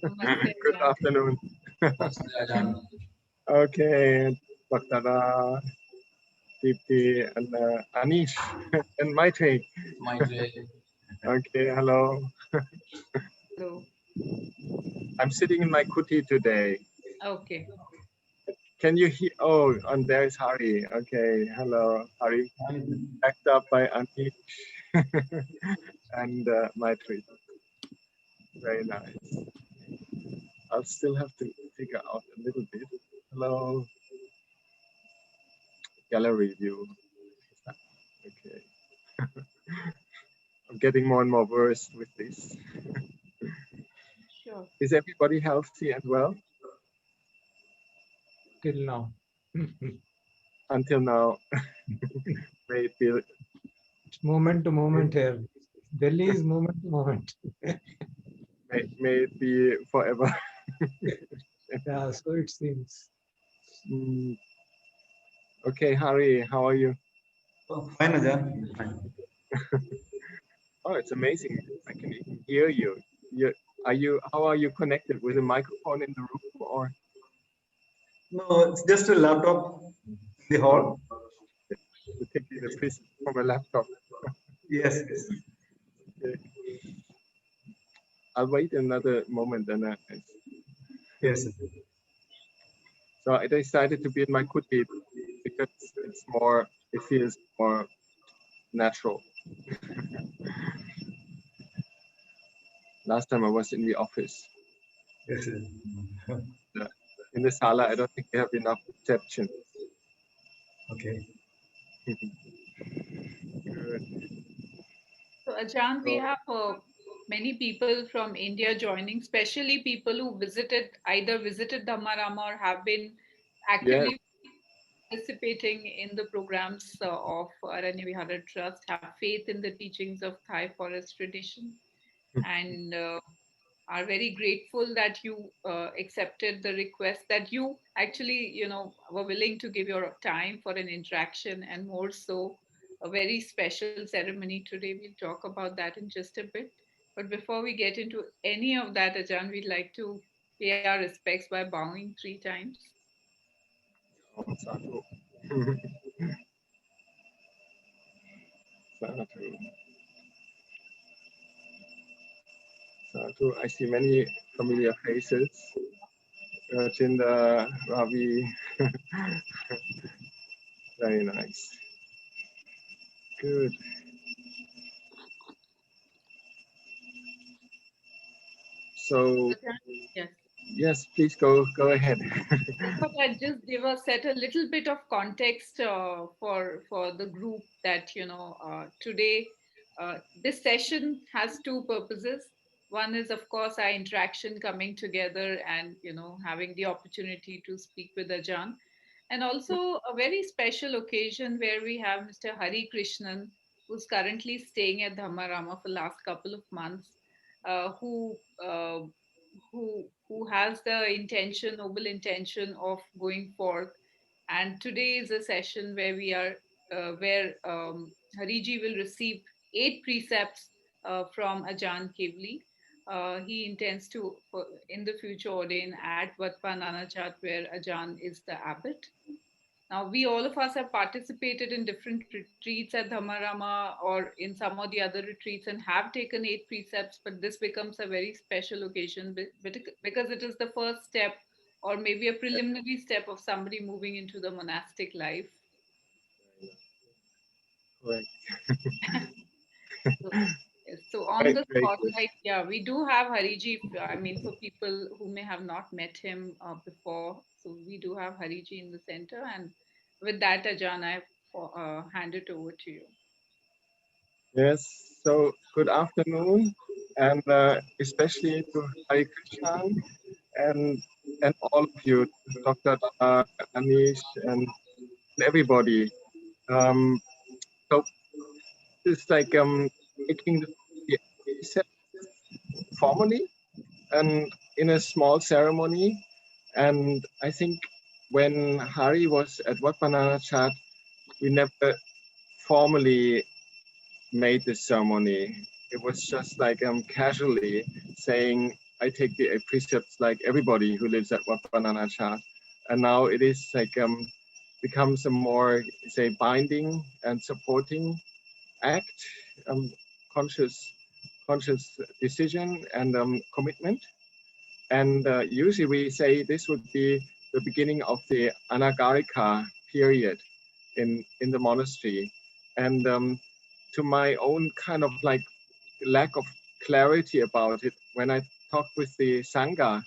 Namaste, Good Ajahn. afternoon. Namaste, Ajahn. Okay, Bhaktara, Deepti, and Anish, and Maitri. My way. Okay, hello. Hello. I'm sitting in my kuti today. Okay. Can you hear? Oh, and there's Hari. Okay, hello, Hari. Backed up by Anish and Maitri. Very nice. I'll still have to figure out a little bit. Hello, gallery view. Okay. I'm getting more and more versed with this. Sure. Is everybody healthy and well? Till now. Until now, may it be, Moment to moment here. Delhi is moment to moment. may it be forever. Yeah, so it seems. Mm. Okay, Hari, how are you? Oh, fine, Ajahn. Fine. Oh, it's amazing. I can even hear you. How are you connected with a microphone in the room or? No, it's just a laptop in the hall. You're taking the precept from a laptop. Yes, yes. Okay. I'll wait another moment and Yes. so I decided to be in my kuti because it feels more natural. Last time I was in the office. Yes. In the sala, I don't think we have enough reception. Okay. Good. So, Ajahn, we So, have many people from India joining, especially people who either visited Dhammarama or have been yeah, actively participating in the programs of Aranya Vihara Trust, have faith in the teachings of Thai forest tradition, and are very grateful that you accepted the request, that you actually, were willing to give your time for an interaction, and more so, a very special ceremony today. We'll talk about that in just a bit. But before we get into any of that, Ajahn, we'd like to pay our respects by bowing 3 times. oh, sadhu. Sadhu. Sadhu. I see many familiar faces. Rajendra, Ravi. Very nice. Good. So Yes. yes, please go ahead. I thought I'd just set a little bit of context for the group that today this session has two purposes. One is, of course, our interaction coming together and having the opportunity to speak with Ajahn, and also a very special occasion where we have Mr. Harikrishnan, who's currently staying at Dhammarama for the last couple of months, uh, who uh, who has the noble intention of going forth. And today is a session where where Hariji will receive 8 precepts from Ajahn Kevali. He intends to, in the future, ordain at Vatpa Nanachat, where Ajahn is the abbot. Now, we all of us have participated in different retreats at Dhammarama or in some of the other retreats and have taken 8 precepts, but this becomes a very special occasion because it is the first step or maybe a preliminary step of somebody moving into the monastic life. Right. So, yes, so on Very, the very good. spotlight, yeah, we do have Hariji. I mean, for people who may have not met him before, so we do have Hariji in the center. And with that, Ajahn, I hand it over to you. Yes. So good afternoon, and especially to Harikrishnan and all of you, Dr. Anish, and everybody. Um, so it's like taking the precept formally and in a small ceremony. And I think when Hari was at Wat Banana Chat, we never formally made this ceremony. It was just like casually saying I take the 8 precepts like everybody who lives at Wat Prananacha. And now it is like becomes a more, say, binding and supporting act, conscious decision and commitment. And usually we say this would be the beginning of the Anagarika period in the monastery. And to my own kind of like lack of clarity about it, when I talked with the Sangha,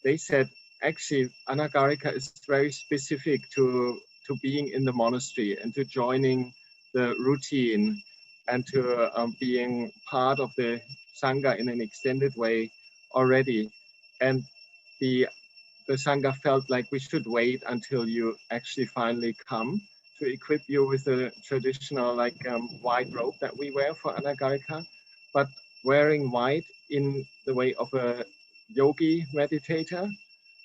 they said actually Anagarika is very specific to being in the monastery and to joining the routine and to being part of the Sangha in an extended way already. And the Sangha felt like we should wait until you actually finally come to equip you with the traditional like white robe that we wear for Anagarika. But wearing white in the way of a yogi meditator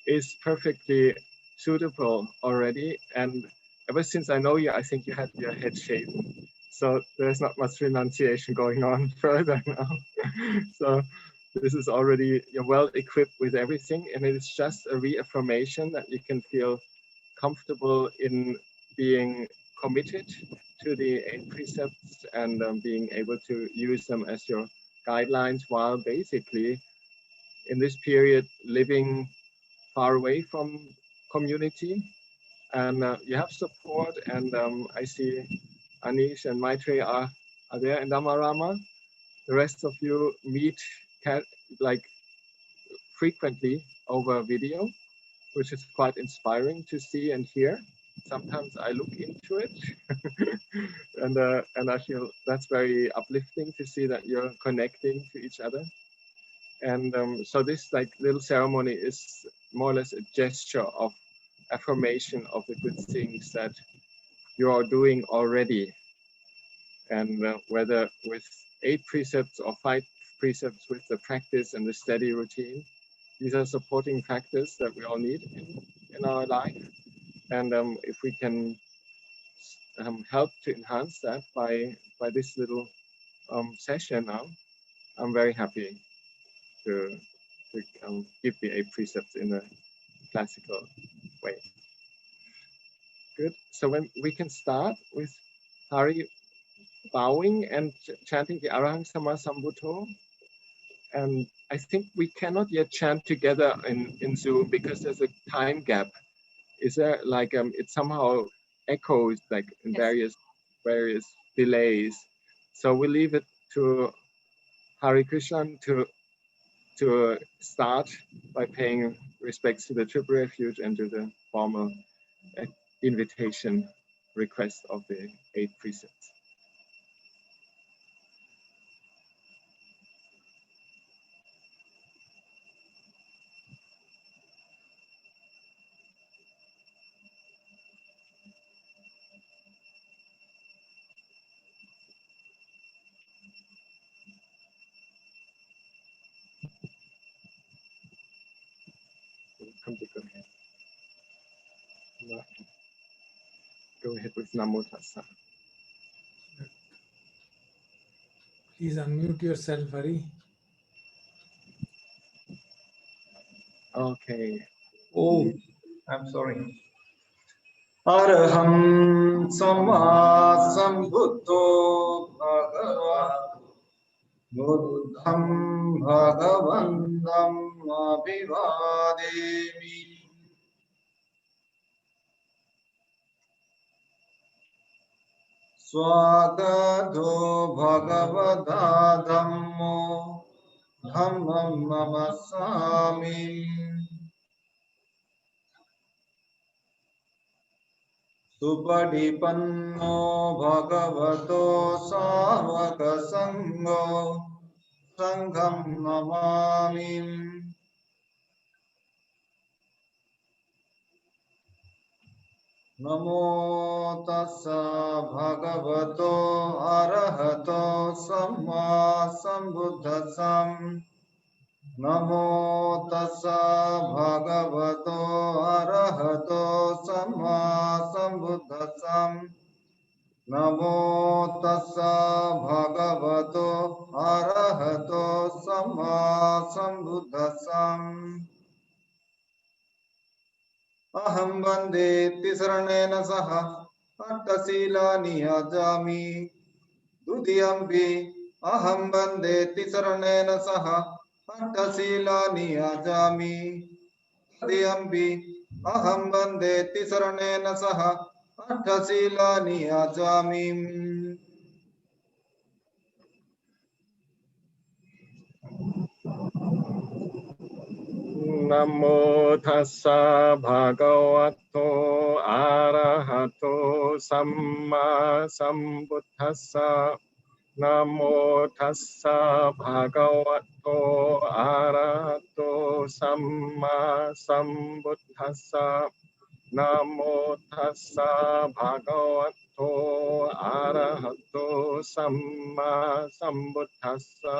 is perfectly suitable already. And ever since I know you, I think you had your head shaven. So there's not much renunciation going on further now. So this is already, you're well equipped with everything. And it is just a reaffirmation that you can feel comfortable in being committed to the 8 precepts and being able to use them as your guidelines while basically in this period living far away from community. And you have support, and I see Anish and Maitre are there in Dhammarama. The rest of you meet like frequently over video, which is quite inspiring to see and hear. Sometimes I look into it and I feel that's very uplifting to see that you're connecting to each other. And so this like little ceremony is more or less a gesture of affirmation of the good things that you are doing already. And whether with 8 precepts or 5 precepts with the practice and the steady routine, these are supporting factors that we all need in our life. And if we can help to enhance that by this little session now, I'm very happy to give the 8 precepts in a classical way. Good. So when we can start with Hari bowing and chanting the Arahang Sama Sambuddho. And I think we cannot yet chant together in Zoom because there's a time gap. Is there like it somehow echoes like in Yes. various delays. So we leave it to Harikrishnan to start by paying respects to the Triple Refuge and to the formal invitation request of the 8 precepts. Come to go ahead. Go ahead with Namo Tassa. Please unmute yourself, Hari. Okay. Oh, I'm sorry. Araham Sama Sambuddho Bhagava Buddham Bhagavandam Abhivademi Swagato Bhagavata Dhammo Dhammam Namasami Supadipanno Bhagavato Savaka Sangho Sangham Namami Namo Tassa Bhagavato Arahato Samma Sambuddhasam Namo Tassa Bhagavato Arahato Samma Sambuddhasam Namo tassa bhagavato arahato samma sambuddhassam. Aham bande tisranena saha attasīlāni ajāmi. Dudiyampi aham bande tisranena saha attasīlāni ajāmi. Dudiyampi aham bande tisranena saha attasīlāni ajāmi. Namo tassa bhagavato arahato samma sambuddhassa. Namo tassa bhagavato arahato samma sambuddhassa. Namo tassa bhagavato arahato samma sambuddhassa.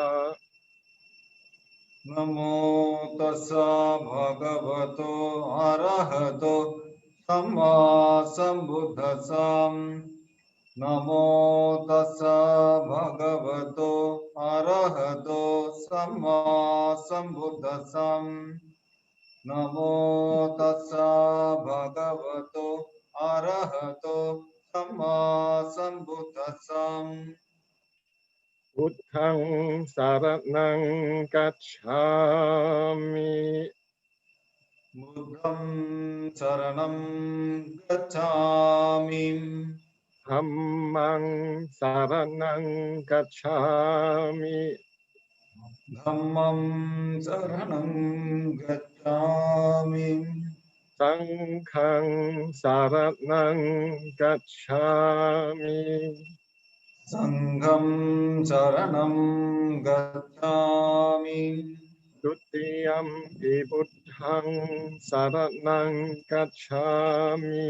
Namo tassa bhagavato arahato samma sambuddhassam. Namo tassa bhagavato arahato samma sambuddhassam. Namo tassa bhagavato arahato samma sambuddhassam. Buddhaṃ saraṇaṃ gacchāmi. Buddham saranam gacchāmi. Dhammaṃ saraṇaṃ gacchāmi. Dhammam saranam gacchāmi. Saṅgham saraṇaṃ gacchāmi. Sangham saranam gacchāmi. Dutiyampi buddhaṃ saraṇaṃ gacchāmi.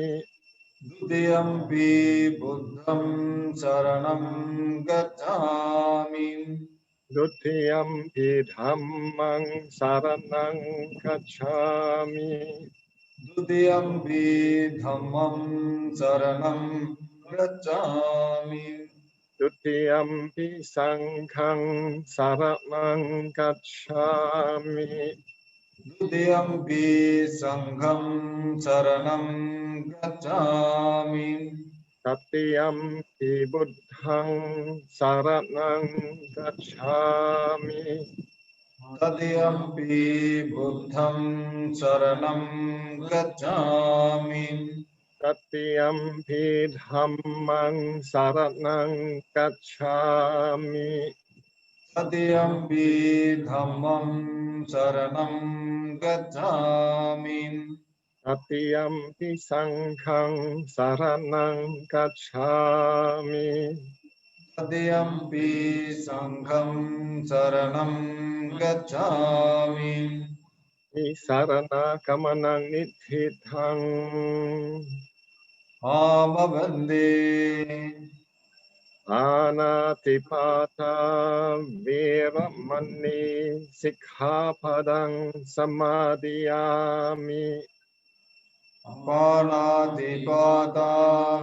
Dutiyampi buddham saranam gacchāmi. Dutiyampi dhammaṃ saraṇaṃ gacchāmi. Dutiyampi dhammam saranam gacchāmi. Dutiyampi saṅgham saraṇaṃ gacchāmi. Dutiyampi sangham saranam gacchāmi. Tatiyampi buddhaṃ saraṇaṃ gacchāmi. Tatiyampi buddham saranam gacchāmi. Tatiyampi dhammaṃ saraṇaṃ gacchāmi. Tatiyampi dhammam saranam gacchāmi. Tatiyampi saṅgham saraṇaṃ gacchāmi. Tatiyampi sangham saranam gacchāmi. Nisarana kamanaṃ nitthitaṃ. Amabande Anatipāta veramani sikkhapadam samadhiyāmi. Panatipāta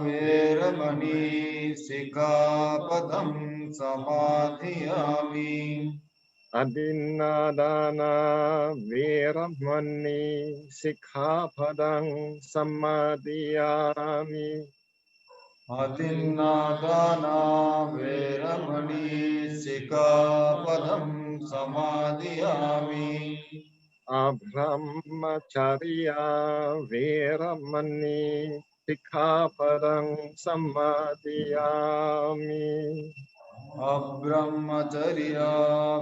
veramani sikkhapadam samadhiyāmi. Adinādana veramani sikkhapadam samadhiyāmi. Adinādana veramani sikkhapadam samadhiyāmi. Abrahmacharya veramani sikkhapadam samadhiyāmi. Abrahmacharya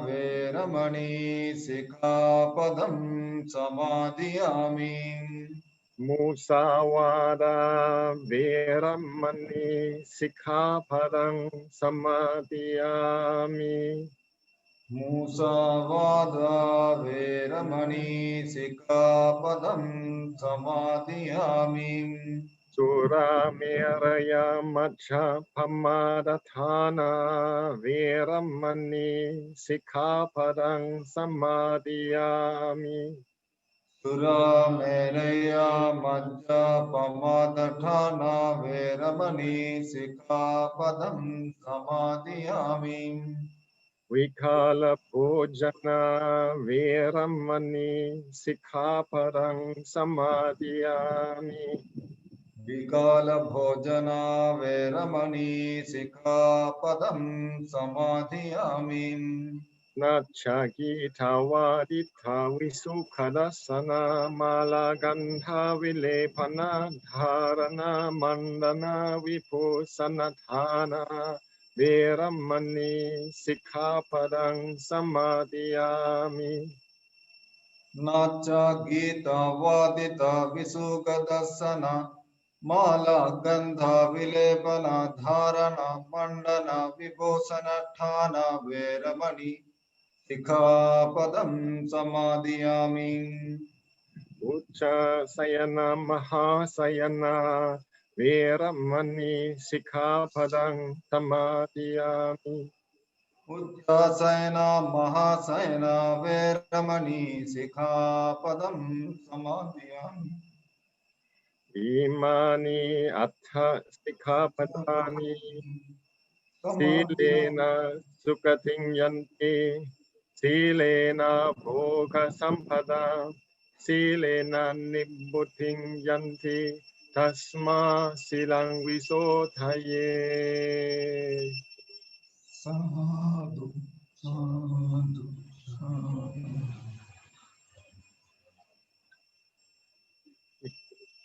veramani sikkhapadam samadhiyāmi. Musāvāda veramani sikkhapadam samadhiyāmi. Musāvāda veramani sikkhapadam samadhiyāmi. Surameraya majjapamādāthāna veramani sikkhapadam samadhiyāmi. Sura Mereya Majja Pamadhathana Veramani Sikkhapadam Samadhiyami. Vikala Bhojana Veramani Sikkhapadam Samadhiyami. Vikala Bhojana Veramani Sikkhapadam Samadhiyami. Nachagita Vadita Visukhadasana Malagandha Vilepana Dharana Mandana Vipusanadhana Veramani Sikkhapadam Samadhiyami. Nacha Gita Vadita Visugadasana Mala Gandha Vilepana Dharana Mandana Vibhosana Thana Veramani Sikkhapadam Samadhiyami. Ucha Sayana Mahasayana Veramani Sikkhapadam Samadhiyami. Uttasayana Mahasayana Veramani Sikkhapadam Samadhiyami. Imani Atha Sikkhapadani Silena Sukating Yanti Silena Bhoga Sampada Silena Nibbuting Yanti Tasma Silang Visothaye. Sadhu, sadhu, sadhu.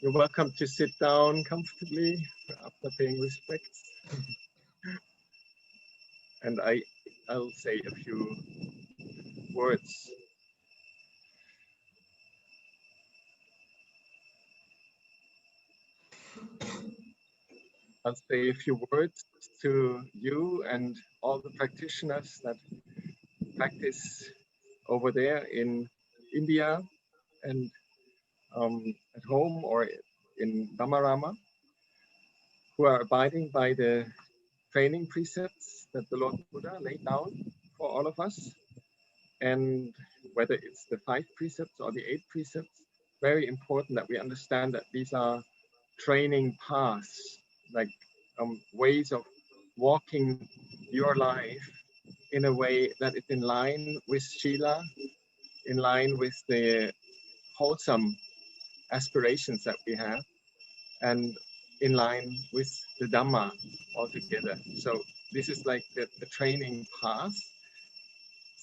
You're welcome to sit down comfortably after paying respects. And I'll say a few words. I'll say a few words to you and all the practitioners that practice over there in India and at home or in Dhammarama, who are abiding by the training precepts that the Lord Buddha laid down for all of us. And whether it's the 5 precepts or the 8 precepts, very important that we understand that these are training paths, like ways of walking your life in a way that is in line with Shila, in line with the wholesome aspirations that we have, and in line with the Dhamma altogether. So this is like the training path.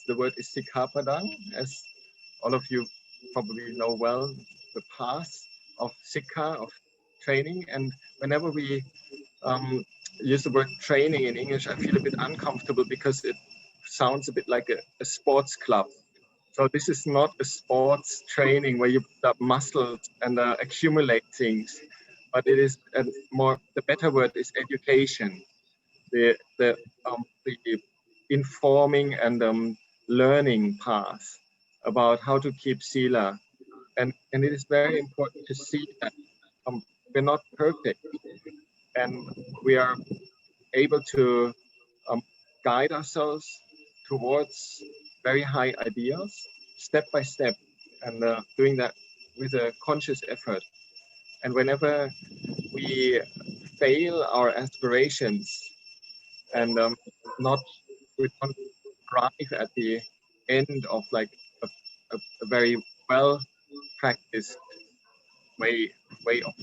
The word is Sikkhapadang, as all of you probably know well, the path of Sikha, of training. And whenever we use the word training in English, I feel a bit uncomfortable because it sounds a bit like a sports club. So this is not a sports training where you build up muscles and accumulate things, but it is the better word is education, the informing and learning path about how to keep sila. And it is very important to see that we're not perfect and we are able to guide ourselves towards very high ideals step by step, and doing that with a conscious effort. And whenever we fail our aspirations and we don't arrive at the end of like a very well practiced way of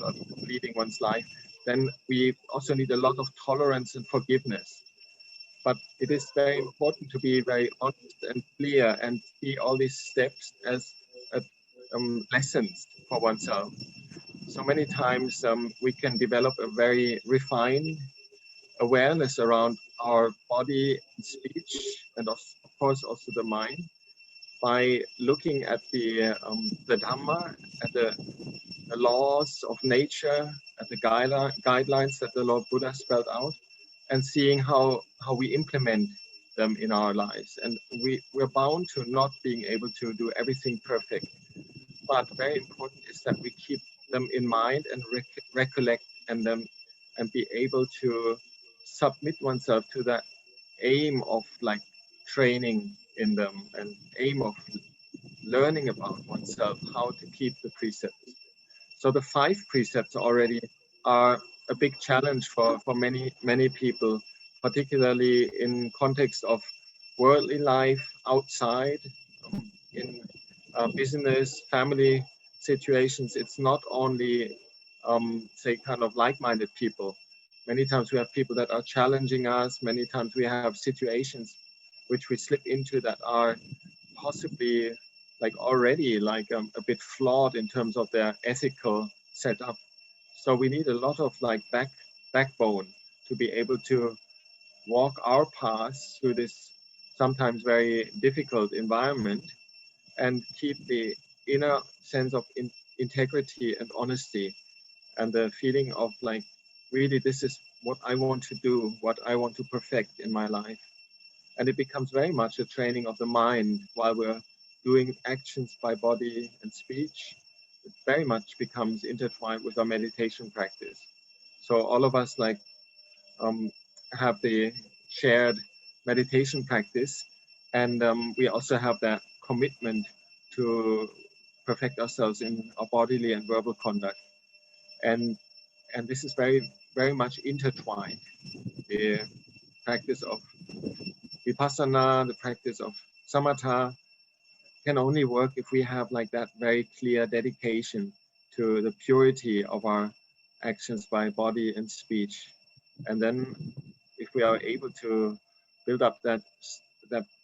leading one's life, then we also need a lot of tolerance and forgiveness. But it is very important to be very honest and clear and see all these steps as lessons for oneself. So many times we can develop a very refined awareness around our body and speech, and of course also the mind, by looking at the Dhamma, at the laws of nature, at the guidelines that the Lord Buddha spelled out, and seeing how we implement them in our lives. And we're bound to not being able to do everything perfect. But very important is that we keep them in mind and recollect and be able to submit oneself to that aim of like training in them and aim of learning about oneself, how to keep the precepts. So the 5 precepts already are a big challenge for many people, particularly in context of worldly life outside, in business, family situations. It's not only, say, kind of like-minded people. Many times we have people that are challenging us. Many times we have situations which we slip into that are possibly like already like a bit flawed in terms of their ethical setup. So we need a lot of like backbone to be able to walk our path through this sometimes very difficult environment and keep the inner sense of integrity and honesty and the feeling of like, really, this is what I want to do, what I want to perfect in my life. And it becomes very much a training of the mind while we're doing actions by body and speech. It very much becomes intertwined with our meditation practice. So all of us like have the shared meditation practice, and we also have that commitment to perfect ourselves in our bodily and verbal conduct. And this is very much intertwined. The practice of vipassana, the practice of samatha can only work if we have like that very clear dedication to the purity of our actions by body and speech. And then if we are able to build up that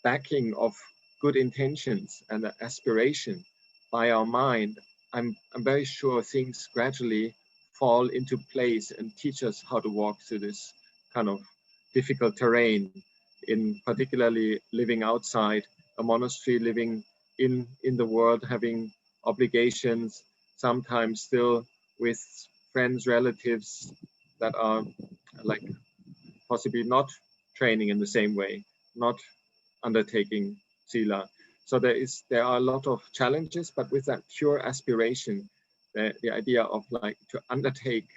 backing of good intentions and the aspiration by our mind, I'm very sure things gradually fall into place and teach us how to walk through this kind of difficult terrain, in particularly living outside a monastery, living in the world, having obligations, sometimes still with friends, relatives that are like possibly not training in the same way, not undertaking sila. So there are a lot of challenges, but with that pure aspiration, the idea of like to undertake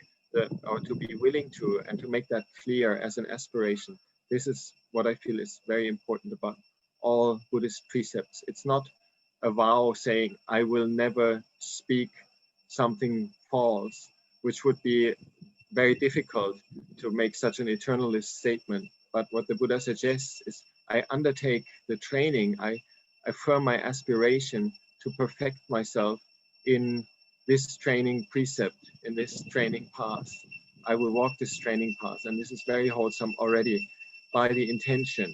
or to be willing to and to make that clear as an aspiration. This is what I feel is very important about all Buddhist precepts. It's not a vow saying, I will never speak something false, which would be very difficult to make such an eternalist statement. But what the Buddha suggests is I undertake the training, I affirm my aspiration to perfect myself in this training precept, in this training path. I will walk this training path. And this is very wholesome already by the intention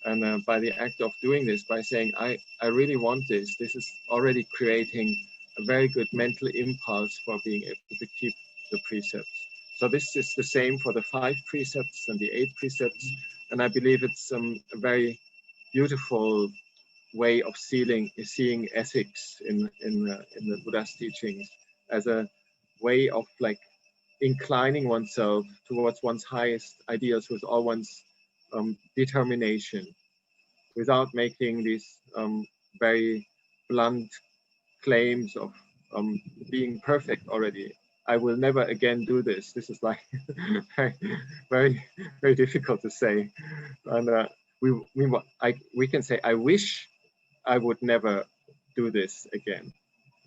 and by the act of doing this, by saying, I really want this. This is already creating a very good mental impulse for being able to keep the precepts. So this is the same for the 5 precepts and the 8 precepts. And I believe it's a very beautiful way of seeing ethics in the Buddha's teachings as a way of like inclining oneself towards one's highest ideals with all one's determination, without making these very blunt claims of being perfect already. I will never again do this. This is like very difficult to say. And we can say, I wish I would never do this again,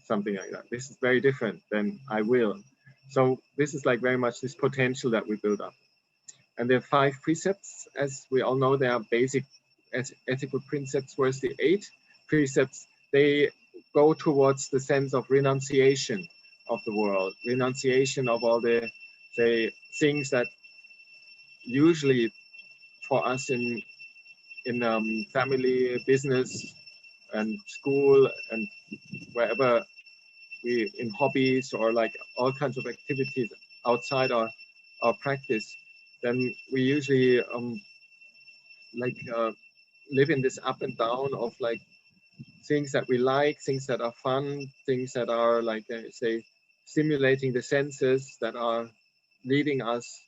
something like that. This is very different than I will. So this is like very much this potential that we build up. And there are 5 precepts, as we all know, they are basic ethical precepts, whereas the 8 precepts, they go towards the sense of renunciation of the world, renunciation of all the, say, things that usually for us in family, business, and school, and wherever we in hobbies or like all kinds of activities outside our practice, then we usually live in this up and down of like things that we like, things that are fun, things that are like say stimulating the senses, that are leading us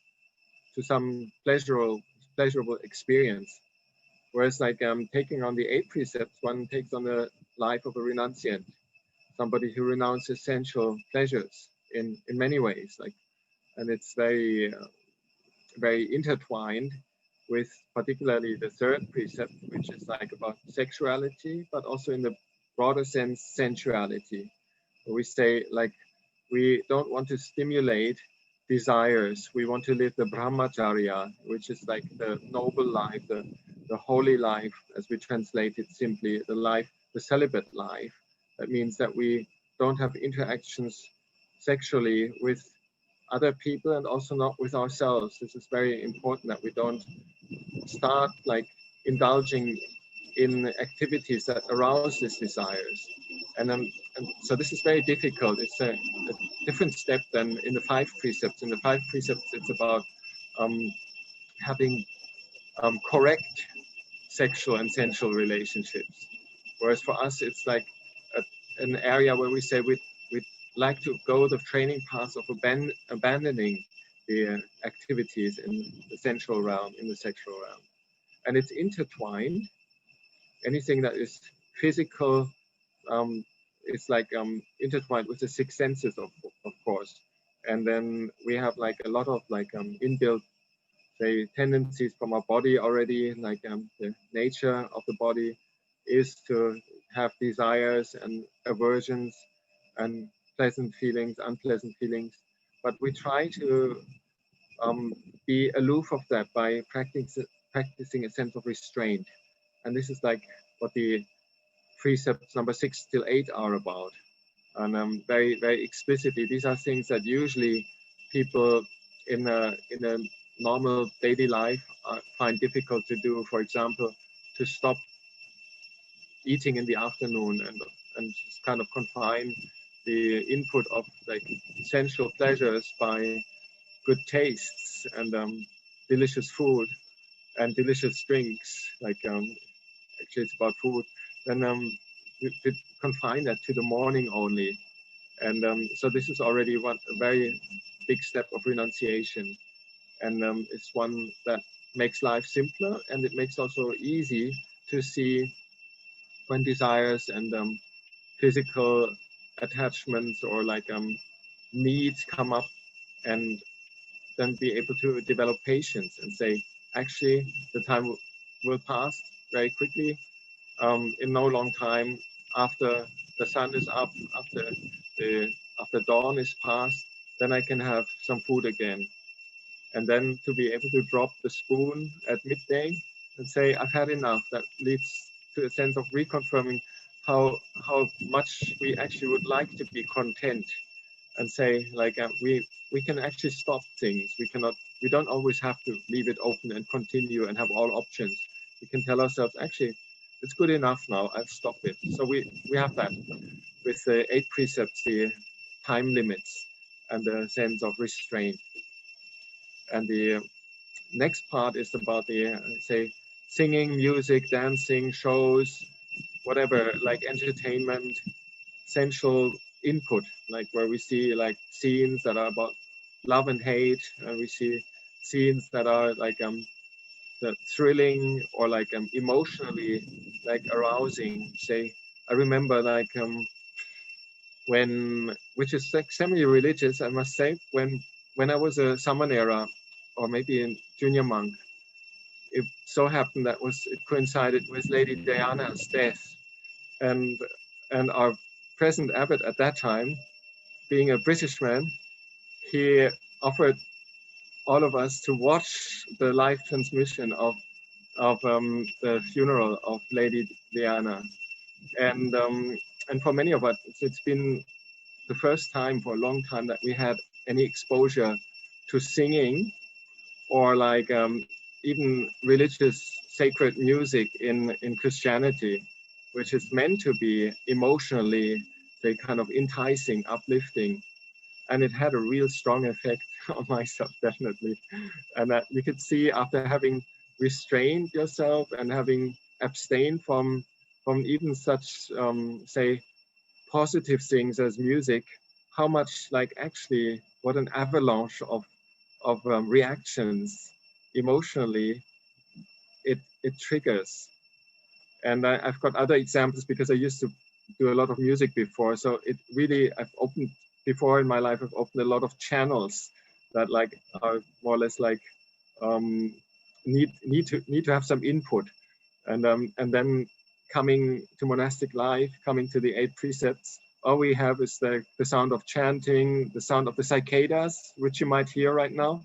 to some pleasurable experience. Whereas like taking on the 8 precepts, one takes on the life of a renunciant, somebody who renounces sensual pleasures in many ways, like, and it's very intertwined with particularly the 3rd precept, which is like about sexuality, but also in the broader sense, sensuality. We say like, we don't want to stimulate desires. We want to live the brahmacharya, which is like the noble life, the holy life, as we translate it simply, the life, the celibate life. That means that we don't have interactions sexually with other people and also not with ourselves. This is very important, that we don't start like indulging in activities that arouse these desires. And so this is very difficult. It's a different step than in the 5 precepts. In the 5 precepts, it's about um, having correct sexual and sensual relationships. Whereas for us, it's like an area where we say we'd like to go the training path of abandoning the activities in the sensual realm, in the sexual realm. And it's intertwined. Anything that is physical, it's like intertwined with the 6 senses, of course. And then we have like a lot of like inbuilt, say, tendencies from our body already, like the nature of the body is to have desires and aversions and pleasant feelings, unpleasant feelings. But we try to be aloof of that by practicing a sense of restraint. And this is like what the precepts number 6 till 8 are about. And very, very explicitly, these are things that usually people in a normal daily life find difficult to do. For example, to stop eating in the afternoon and just kind of confine the input of like sensual pleasures by good tastes and delicious food and delicious drinks. Like actually, it's about food. Then we confine that to the morning only. And so this is already a very big step of renunciation. And it's one that makes life simpler, and it makes also easy to see when desires and physical attachments or like needs come up, and then be able to develop patience and say, actually, the time will pass very quickly. In no long time, after the sun is up, after dawn is past, then I can have some food again. And then to be able to drop the spoon at midday and say, I've had enough. That leads to a sense of reconfirming how much we actually would like to be content, and say like we can actually stop things. We don't always have to leave it open and continue and have all options. We can tell ourselves, actually, it's good enough now, I'll stop it. So we have that with the 8 precepts, the time limits and the sense of restraint. And the next part is about the say singing, music, dancing, shows, whatever, like entertainment, sensual input, like where we see like scenes that are about love and hate, and we see scenes that are like the thrilling or like emotionally like arousing. Say, I remember like when, which is like semi-religious, I must say, when I was a samanera or maybe a junior monk, it so happened that it coincided with Lady Diana's death, and our present abbot at that time, being a British man, he offered all of us to watch the live transmission of the funeral of Lady Diana, and for many of us, it's been the first time for a long time that we had any exposure to singing or like even religious sacred music in Christianity, which is meant to be emotionally, say, kind of enticing, uplifting. And it had a real strong effect on myself, definitely. And that you could see, after having restrained yourself and having abstained from even such, say, positive things as music, how much like actually what an avalanche of reactions emotionally it triggers. And I've got other examples because I used to do a lot of music before. So it really, I've opened before in my life, I've opened a lot of channels that like are more or less like need to have some input, and then coming to monastic life, coming to the 8 precepts, all we have is the sound of chanting, the sound of the cicadas, which you might hear right now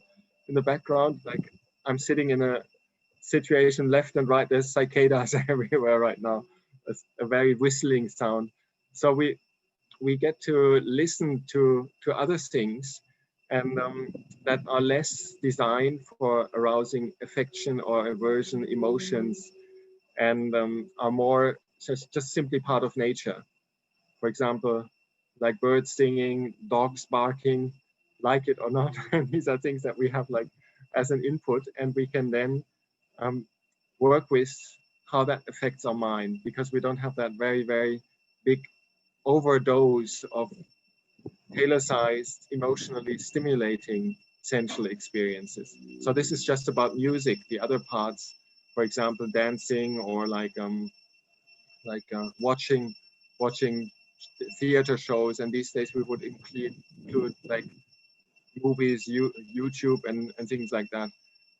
in the background. Like I'm sitting in a situation left and right, there's cicadas everywhere right now. It's a very whistling sound. So we get to listen to other things, and that are less designed for arousing affection or aversion emotions, and are more just simply part of nature. For example, like birds singing, dogs barking, like it or not. These are things that we have like as an input, and we can then work with how that affects our mind, because we don't have that very, very big overdose of tailor-sized, emotionally stimulating sensual experiences. So this is just about music. The other parts, for example, dancing or like watching theater shows, and these days we would include like movies, YouTube, and things like that.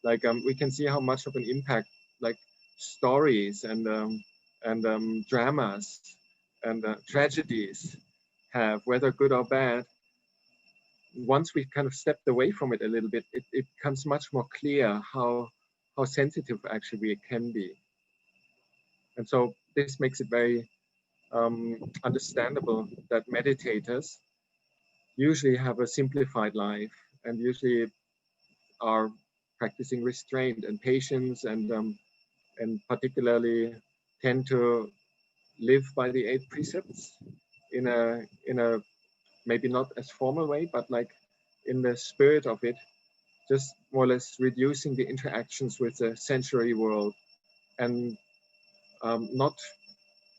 Like we can see how much of an impact like stories and dramas and tragedies have, whether good or bad. Once we kind of stepped away from it a little bit, it becomes much more clear how sensitive actually we can be. And so this makes it very understandable that meditators usually have a simplified life and usually are practicing restraint and patience, and particularly tend to live by the 8 precepts in a maybe not as formal way, but like in the spirit of it, just more or less reducing the interactions with the sensory world, and not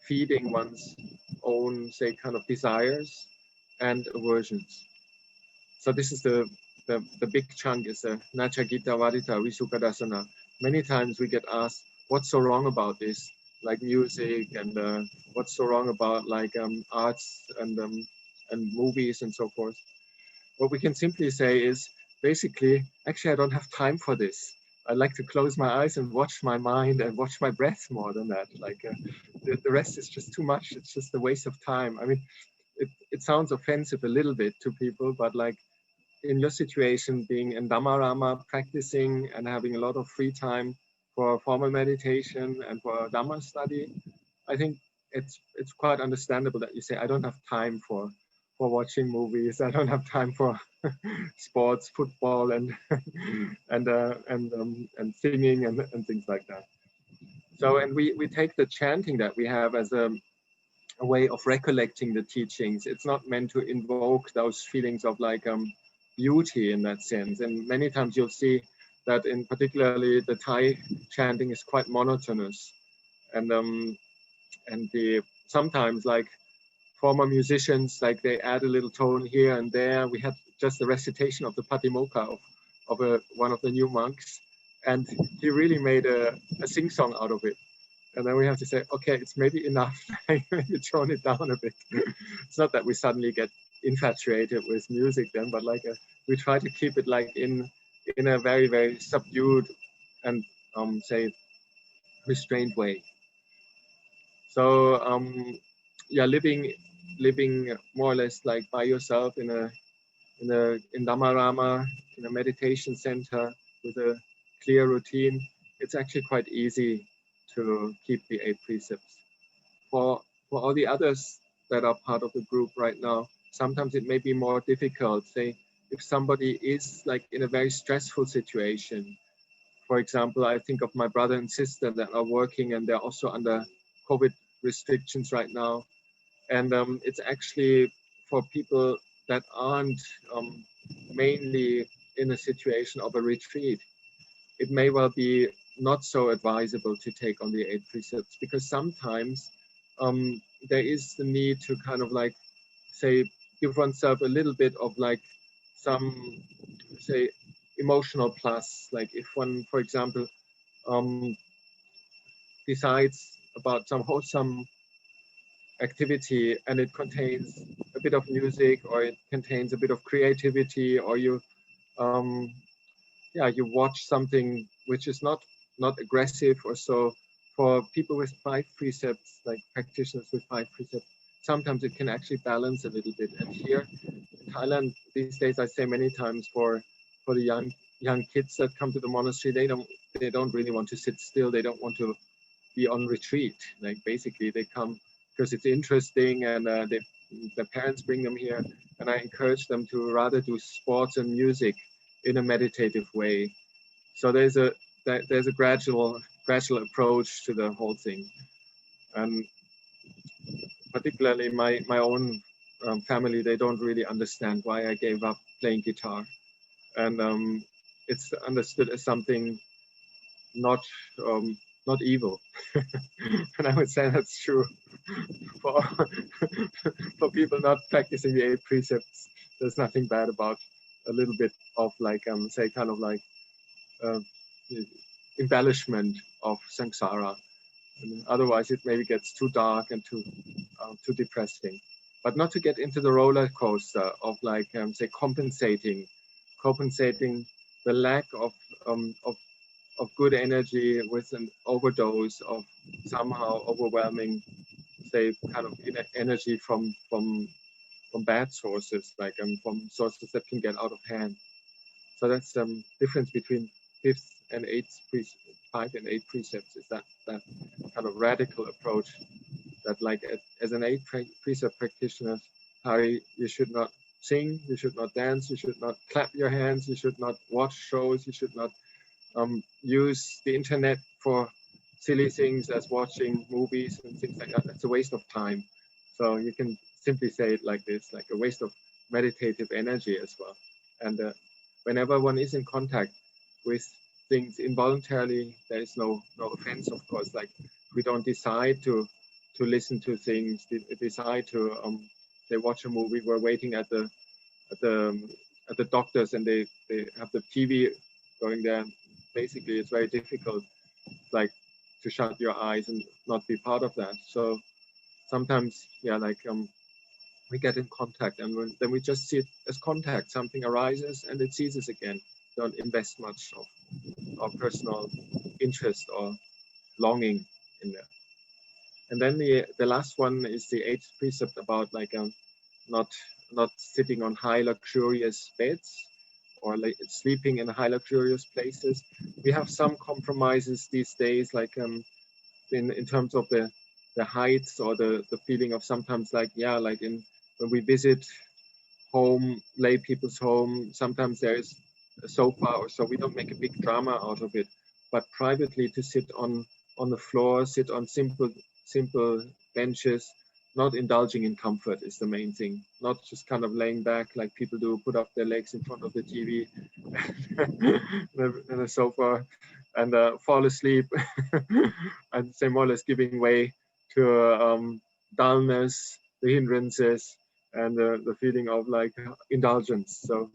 feeding one's own, say, kind of desires and aversions. So this is the big chunk, is the Nachagita Vadita Visukadasana. Many times we get asked, what's so wrong about this? Like music, and what's so wrong about like arts and movies and so forth. What we can simply say is, basically, actually, I don't have time for this. I like to close my eyes and watch my mind and watch my breath more than that. Like the rest is just too much. It's just a waste of time. I mean, it sounds offensive a little bit to people, but like in your situation, being in Dhammarama, practicing and having a lot of free time for formal meditation and for Dhamma study, I think it's quite understandable that you say, I don't have time for watching movies. I don't have time for sports, football, and and singing and things like that. So, and we take the chanting that we have as a way of recollecting the teachings. It's not meant to invoke those feelings of like beauty in that sense. And many times you'll see that in particularly the Thai chanting is quite monotonous, and the sometimes like former musicians, like they add a little tone here and there. We had just the recitation of the Patimokkha of one of the new monks, and he really made a sing-song out of it. And then we have to say, okay, it's maybe enough, maybe tone it down a bit. It's not that we suddenly get infatuated with music then, but like we try to keep it like in a very, very subdued and say restrained way. So yeah, living more or less like by yourself in Dhammarama, in a meditation center with a clear routine, it's actually quite easy to keep the 8 precepts. For all the others that are part of the group right now, sometimes it may be more difficult. Say, if somebody is like in a very stressful situation, for example, I think of my brother and sister that are working and they're also under COVID restrictions right now. And it's actually for people that aren't mainly in a situation of a retreat, it may well be not so advisable to take on the 8 precepts, because sometimes there is the need to kind of like, say, give oneself a little bit of like some, say, emotional plus. Like if one, for example, decides about some wholesome activity and it contains a bit of music, or it contains a bit of creativity, or you yeah, you watch something which is not aggressive or so for people with 5 precepts, like practitioners with 5 precepts, sometimes it can actually balance a little bit. And here in Thailand these days, I say many times for the young kids that come to the monastery, they don't really want to sit still. They don't want to be on retreat. Like basically they come because it's interesting, and the parents bring them here, and I encourage them to rather do sports and music in a meditative way. So there's a gradual approach to the whole thing, and particularly my own family, they don't really understand why I gave up playing guitar, and it's understood as something not not evil. And I would say that's true for for people not practicing the 8 precepts. There's nothing bad about a little bit of like say kind of like uh, embellishment of samsara. And otherwise, it maybe gets too dark and too depressing. But not to get into the roller coaster of like say compensating the lack of good energy with an overdose of somehow overwhelming, say, kind of energy from bad sources, like from sources that can get out of hand. So that's difference between 5th and 8th 5 and 8 precepts, is that kind of radical approach that, like, as an 8 precept practitioner, Hari, you should not sing, you should not dance, you should not clap your hands, you should not watch shows, you should not use the internet for silly things as watching movies and things like that. That's a waste of time. So you can simply say it like this, like a waste of meditative energy as well. And whenever one is in contact with things involuntarily, there is no offense, of course. Like we don't decide to listen to things, decide to they watch a movie. We're waiting at the at the at the doctors, and they have the TV going there. Basically, it's very difficult, like, to shut your eyes and not be part of that. So sometimes, yeah, like we get in contact, and then we just see it as contact. Something arises and it ceases again. Don't invest much of personal interest or longing in there. And then the last one is the 8th precept about like not sitting on high luxurious beds or like sleeping in high luxurious places. We have some compromises these days, like in terms of the heights or the feeling of sometimes, like, yeah, like when we visit lay people's home, sometimes there is a sofa or so. We don't make a big drama out of it, but privately to sit on the floor, sit on simple benches, not indulging in comfort is the main thing. Not just kind of laying back like people do, put up their legs in front of the TV and a sofa and fall asleep. I'd say more or less giving way to dullness, the hindrances, and the feeling of like indulgence. So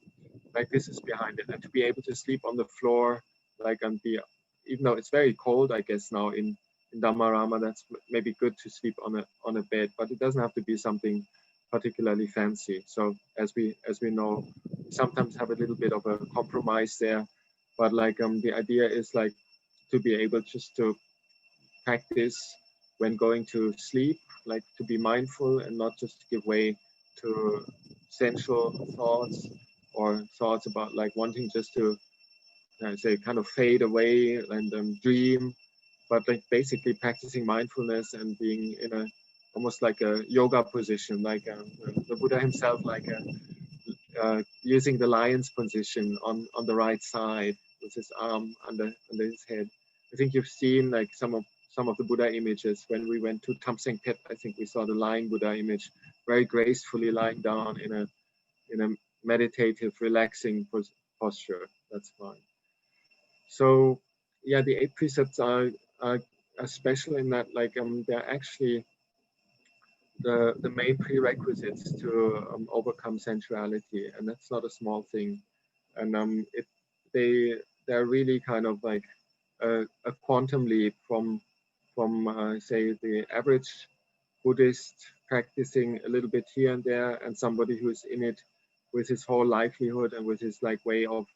like this is behind it, and to be able to sleep on the floor, like on the, even though it's very cold, I guess now in Dhammarama, that's maybe good to sleep on a bed, but it doesn't have to be something particularly fancy. So as we know, we sometimes have a little bit of a compromise there, but like the idea is like to be able just to practice when going to sleep, like to be mindful and not just give way to sensual thoughts or thoughts about like wanting just to say kind of fade away and dream, but like basically practicing mindfulness and being in a almost like a yoga position, like the Buddha himself, like using the lion's position on the right side with his arm under his head. I think you've seen like some of the Buddha images when we went to Tamseng Pet. I think we saw the lying Buddha image, very gracefully lying down in a meditative, relaxing posture. That's fine. So yeah, the 8 precepts are special in that like they're actually the main prerequisites to overcome sensuality, and that's not a small thing. And they're really kind of like a quantum leap from say the average Buddhist practicing a little bit here and there, and somebody who's in it with his whole livelihood and with his like way of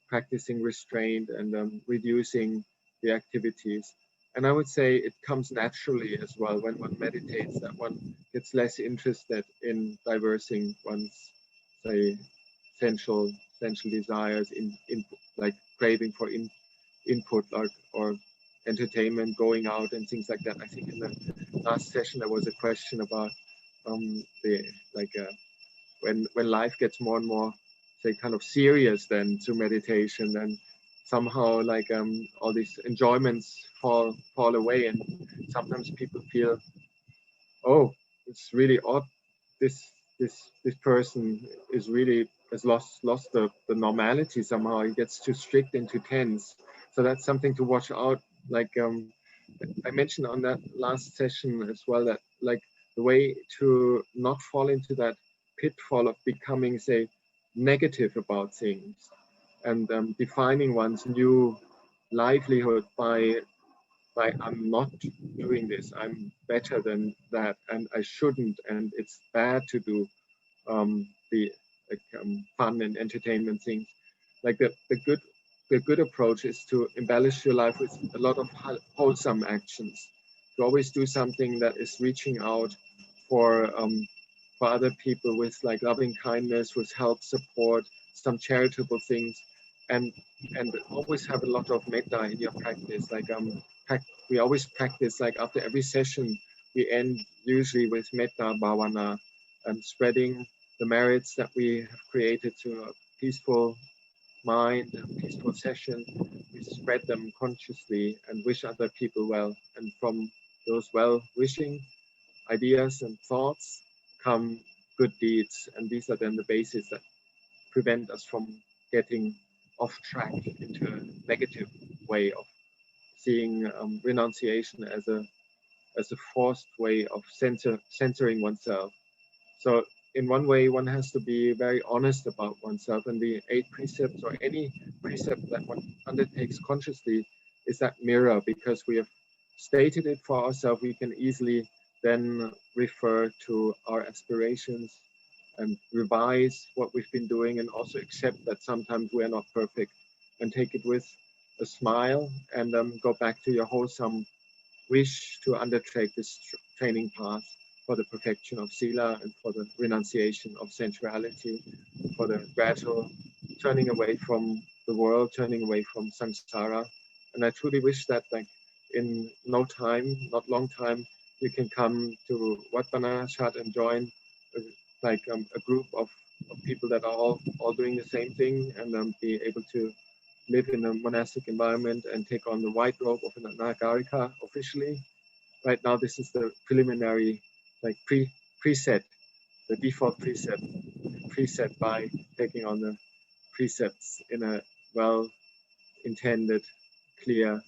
practicing restraint and reducing the activities. And I would say it comes naturally as well when one meditates, that one gets less interested in diversing one's, say, sensual desires, in like craving for input or entertainment, going out and things like that. I think in the last session there was a question about the when life gets more and more, say, kind of serious then through meditation, and somehow all these enjoyments fall away, and sometimes people feel, oh, it's really odd, this person is really has lost the normality somehow. He gets too strict and too tense. So that's something to watch out. I mentioned on that last session as well, that the way to not fall into that pitfall of becoming, say, negative about things, and defining one's new livelihood by I'm not doing this, I'm better than that, and I shouldn't, and it's bad to do the fun and entertainment things. Like the good approach is to embellish your life with a lot of wholesome actions. To always do something that is reaching out for other people with like loving kindness, with help, support, some charitable things, and always have a lot of metta in your practice. We always practice, like after every session, we end usually with metta bhavana, and spreading the merits that we have created to a peaceful mind and peaceful session. We spread them consciously and wish other people well. And from those well-wishing ideas and thoughts come good deeds. And these are then the basis that prevent us from getting off track into a negative way of seeing renunciation as a forced way of censoring oneself. So in one way, one has to be very honest about oneself, and the 8 precepts, or any precept that one undertakes consciously, is that mirror, because we have stated it for ourselves. We can easily then refer to our aspirations and revise what we've been doing, and also accept that sometimes we are not perfect, and take it with a smile, and go back to your wholesome wish to undertake this training path for the perfection of sila, and for the renunciation of sensuality, for the gradual turning away from the world, turning away from samsara. And I truly wish that, like, in no time, not long time, you can come to Wat Pah Chat and join a group of people that are all doing the same thing, and be able to live in a monastic environment and take on the white robe of an Anagarika officially. Right now, this is the preliminary, like preset, the default preset by taking on the precepts in a well-intended, clear,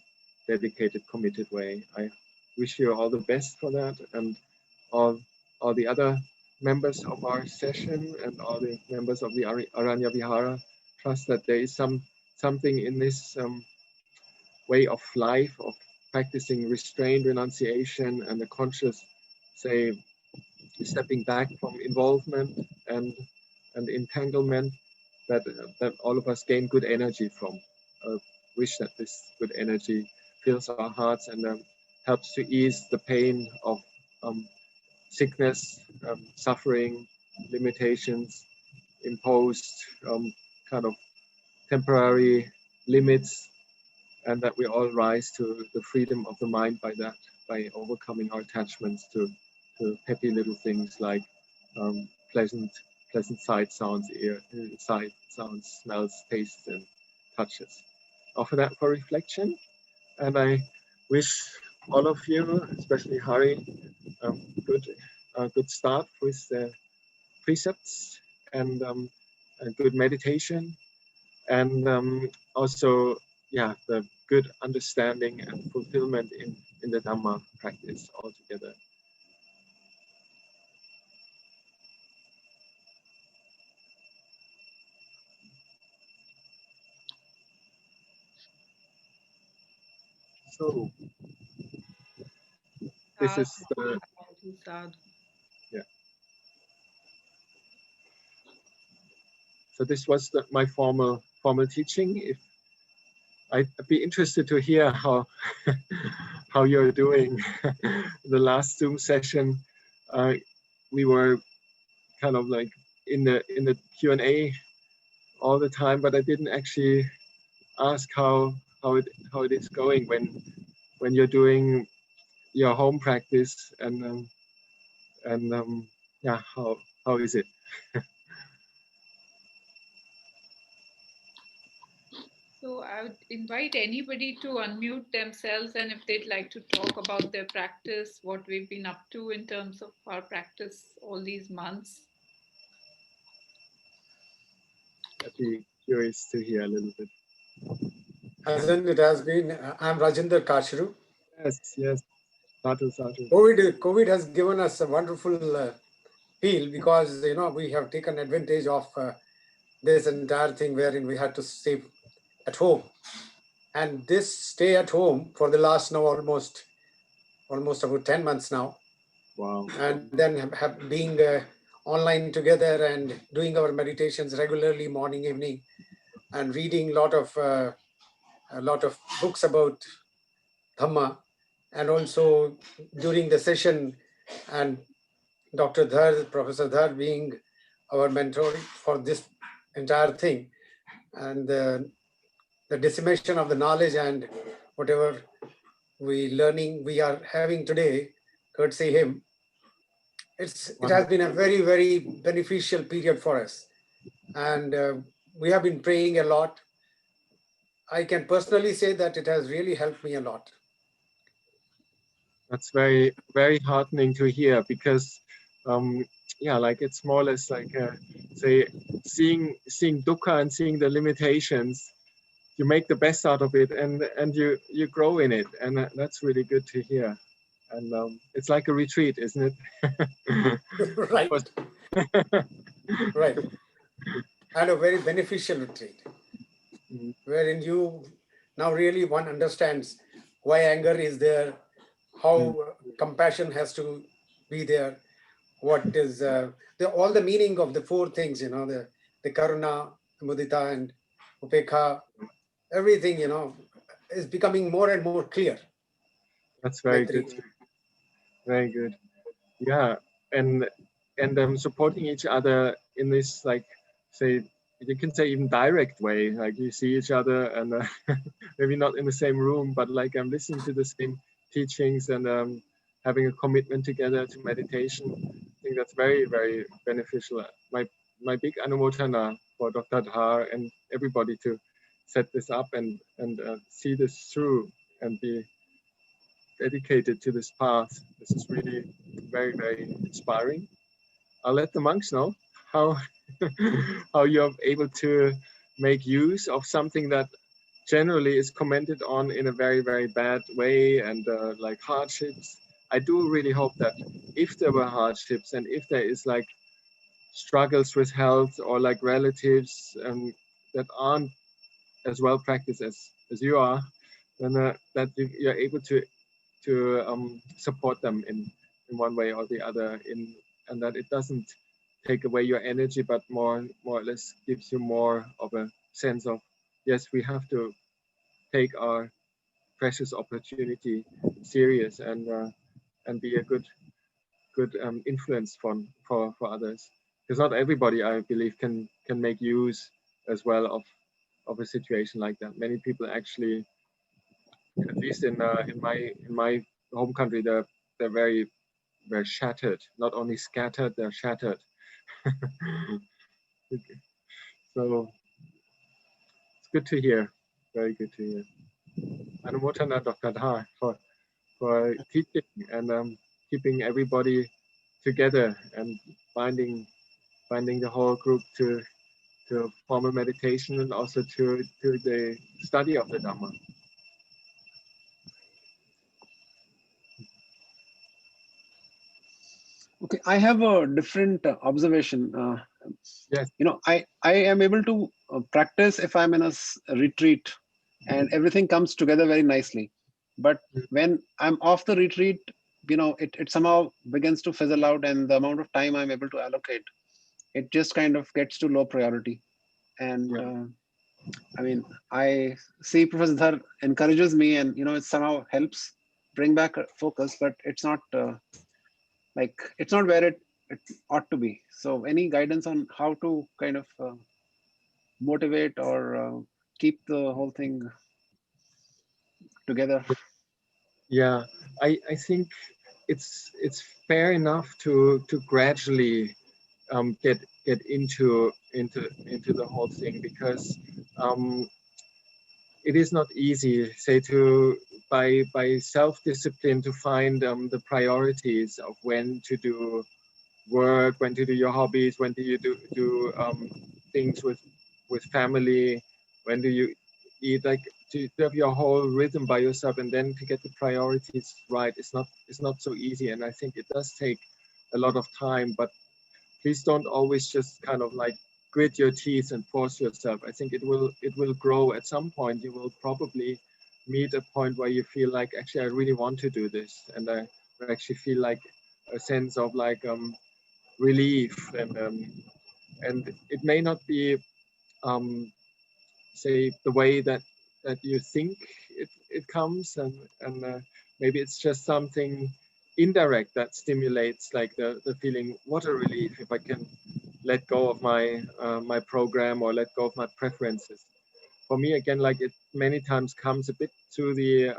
dedicated, committed way. I wish you all the best for that, and all the other members of our session and all the members of the Aranya Vihara. Trust that there is something in this way of life, of practicing restrained renunciation and a conscious, say, stepping back from involvement and entanglement, that all of us gain good energy from. Wish that this good energy fills our hearts and helps to ease the pain of sickness, suffering, limitations, imposed kind of temporary limits, and that we all rise to the freedom of the mind by that, by overcoming our attachments to petty little things like pleasant sight sounds, sight sounds, smells, tastes, and touches. Offer that for reflection, and I wish all of you, especially Hari, good start with the precepts, and a good meditation, and also, yeah, the good understanding and fulfillment in the Dhamma practice altogether. So this is the, yeah. So this was my formal teaching. If I'd be interested to hear how you're doing. The last Zoom session, we were kind of like in the Q&A all the time, but I didn't actually ask how it is going when you're doing your home practice, and yeah, how is it? So I would invite anybody to unmute themselves, and if they'd like to talk about their practice, what we've been up to in terms of our practice all these months. I'd be curious to hear a little bit. Hasn't it has been? I'm Rajendra Kashiru. Yes. Sadhu. COVID has given us a wonderful feel, because we have taken advantage of this entire thing wherein we had to stay at home, and this stay at home for the last now almost about 10 months now. Wow. And then being online together and doing our meditations regularly, morning, evening, and reading a lot of books about Dhamma, and also during the session, and Dr. Dhar, Professor Dhar being our mentor for this entire thing, and the dissemination of the knowledge and whatever we are having today, courtesy him, it has been a very, very beneficial period for us. And we have been praying a lot. I can personally say that it has really helped me a lot. That's very, very heartening to hear, because yeah, like it's more or less like say seeing dukkha and seeing the limitations, you make the best out of it, and you grow in it, and that's really good to hear. And it's like a retreat, isn't it? Right. Right. And a very beneficial retreat, wherein you now really one understands why anger is there, how compassion has to be there, what is all the meaning of the four things, the karuna, mudita, and upekha, everything, is becoming more and more clear. That's very good. Very good. Yeah, and supporting each other in this, like, say, you can say even direct way, like you see each other and maybe not in the same room, but like I'm listening to the same teachings and having a commitment together to meditation. I think that's very, very beneficial. My big anumodana for Dr. Dhar and everybody to set this up and see this through and be dedicated to this path. This is really very, very inspiring. I'll let the monks know how how you're able to make use of something that generally is commented on in a very, very bad way, and like hardships. I do really hope that if there were hardships and if there is like struggles with health or like relatives that aren't as well practiced as you are, then that you're able to support them in one way or the other, and that it doesn't take away your energy, but more or less gives you more of a sense of, yes, we have to take our precious opportunity serious and be a good influence for others, because not everybody, I believe, can make use as well of a situation like that. Many people actually, at least in my home country, they're very shattered. Not only scattered, they're shattered. Okay. So it's good to hear. Very good to hear. Anumodana Dr. Dhar for teaching and keeping everybody together and finding the whole group to formal meditation and also to the study of the Dhamma. Okay, I have a different observation. Yes. I am able to practice if I'm in a retreat and everything comes together very nicely. But when I'm off the retreat, it somehow begins to fizzle out, and the amount of time I'm able to allocate, it just kind of gets to low priority. And I mean, I see Professor Dhar encourages me, and it somehow helps bring back a focus, but it's not like it's not where it ought to be. So any guidance on how to kind of motivate or keep the whole thing together? Yeah, I think it's fair enough to gradually get into the whole thing, because it is not easy, say, to by self-discipline to find the priorities of when to do work, when to do your hobbies, when do you do things with family, when do you eat, like to have your whole rhythm by yourself, and then to get the priorities right. It's not so easy, and I think it does take a lot of time. But please don't always just kind of like grit your teeth and force yourself. I think it will grow. At some point you will probably meet a point where you feel like, actually I really want to do this, and I actually feel like a sense of like relief, and it may not be say the way that you think it comes, and maybe it's just something indirect that stimulates like the feeling, what a relief if I can let go of my my program, or let go of my preferences. For me, again, like it many times comes a bit through the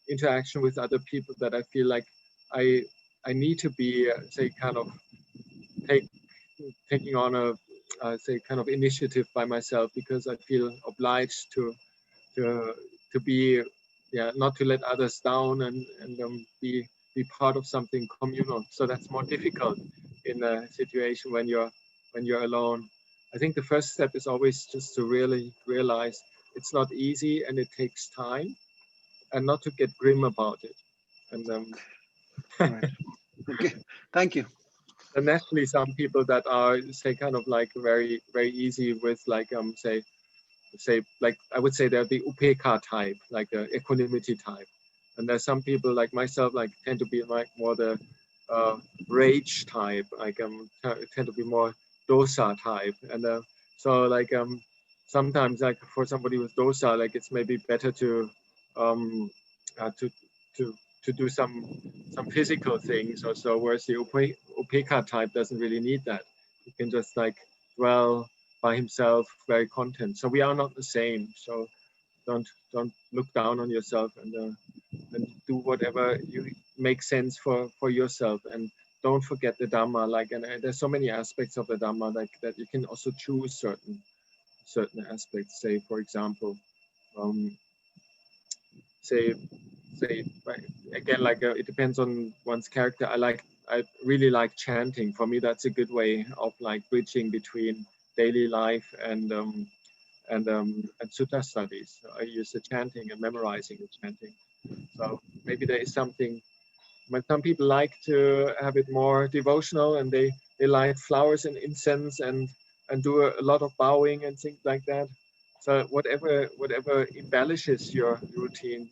interaction with other people, that I feel like I need to be say kind of taking on a say kind of initiative by myself, because I feel obliged to be, yeah, not to let others down, and be part of something communal. So that's more difficult in a situation when you're alone. I think the first step is always just to really realize it's not easy and it takes time, and not to get grim about it. And Right. Okay, thank you. and naturally some people that are, say, kind of like very easy with like say like I would say they're the upeka type, like the equanimity type. And there's some people like myself like tend to be like more the rage type, like tend to be more dosa type. And so like sometimes like for somebody with dosa, like it's maybe better to um to to do some physical things or so, whereas the upeka type doesn't really need that. You can just like dwell by himself, very content. So we are not the same. So don't look down on yourself, and do whatever you make sense for yourself, and don't forget the Dhamma. Like, and there's so many aspects of the Dhamma, like that you can also choose certain aspects. Say, for example, um, say like, again, like it depends on one's character. I really like chanting. For me, that's a good way of like bridging between daily life and sutta studies. So I use the chanting and memorizing the chanting. So maybe there is something. When some people like to have it more devotional, and they light flowers and incense and do a lot of bowing and things like that. So whatever embellishes your routine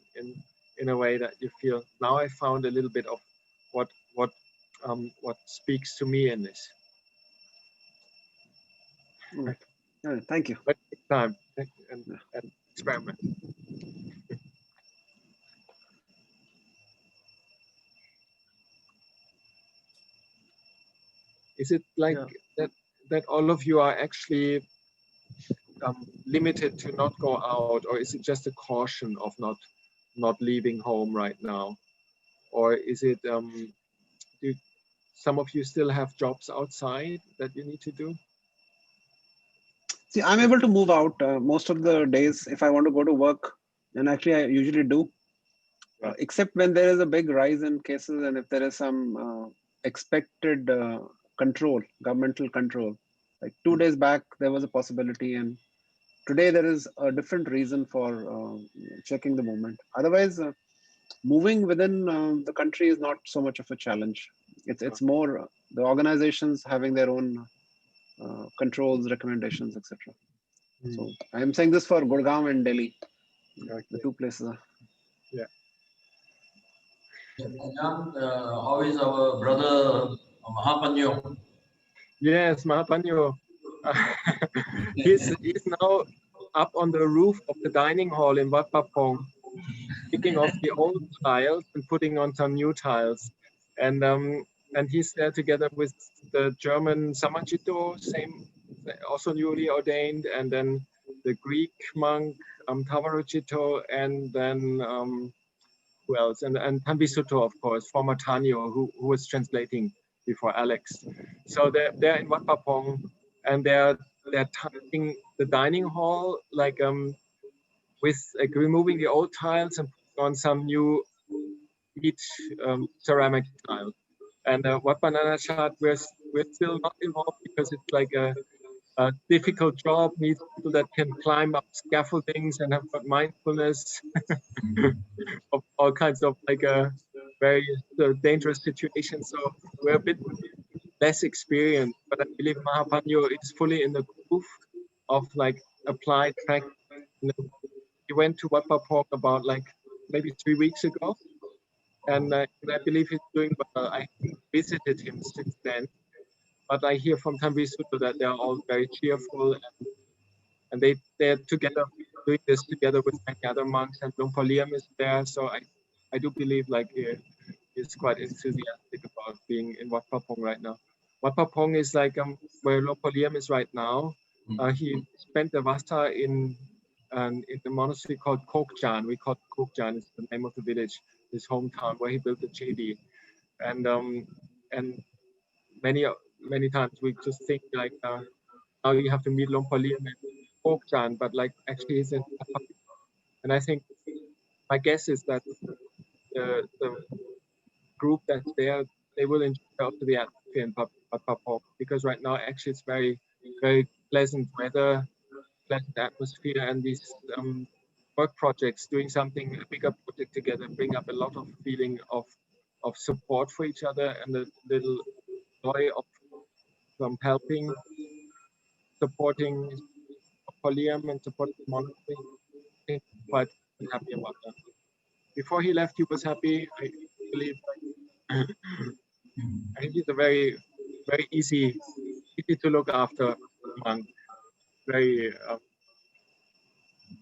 in a way that you feel, now I found a little bit of what speaks to me in this. All right. All right, thank you. But take time and experiment. Is it like that all of you are actually limited to not go out, or is it just a caution of not leaving home right now? Or is it do some of you still have jobs outside that you need to do? See, I'm able to move out most of the days if I want to go to work, and actually I usually do, except when there is a big rise in cases, and if there is some expected control, governmental control. Like 2 days back, there was a possibility, and today there is a different reason for checking the movement. Otherwise, moving within the country is not so much of a challenge. It's more the organizations having their own controls, recommendations, etc. So I am saying this for Gurgaon and Delhi, the two places. Yeah. How is our brother Mahapanyo? Yes, Mahapanyo. He's now up on the roof of the dining hall in Wat Pah Pong. taking off the old tiles and putting on some new tiles. And he's there together with the German Samajito, same, also newly ordained, and then the Greek monk Tavarujito, and then who else? And Tanvisuto, of course, former Tanyo, who was translating before Alex. So they're in Wat Papong, and they're tiling the dining hall like with removing the old tiles and putting on some new peat ceramic tiles. And Wat Banana Chat, we're still not involved because it's like a difficult job, needs people that can climb up scaffoldings and have got mindfulness of all kinds of like very dangerous situations. So we're a bit less experienced, but I believe Mahapanyo is fully in the groove of like applied practice. He went to Wat Papong about like maybe 3 weeks ago, and I believe he's doing well. I visited him since then, but I hear from Tanvisuto that they're all very cheerful, and they're together doing this together with many other monks, and Lumpur Liam is there. So I do believe like he's quite enthusiastic about being in Wat Papong right now. Wat Papong is like where Lumpur Liam is right now. He spent the Vasta in the monastery called Kokjan. We call it Kokjan. It's the name of the village, his hometown, where he built the Chedi. And many times we just think like now you have to meet Lumpur Liam in Kokjan, but like actually he's in Papong. And I think my guess is that the group that's there, they will enjoy also the atmosphere in Papong, because right now actually it's very, very pleasant weather, pleasant atmosphere, and these work projects, doing something, a bigger project together, bring up a lot of feeling of support for each other and a little joy of helping, supporting Polium and supporting the monastery. I think quite happy about that. Before he left, he was happy. I believe I think he's a very, very easy to look after monk. Very,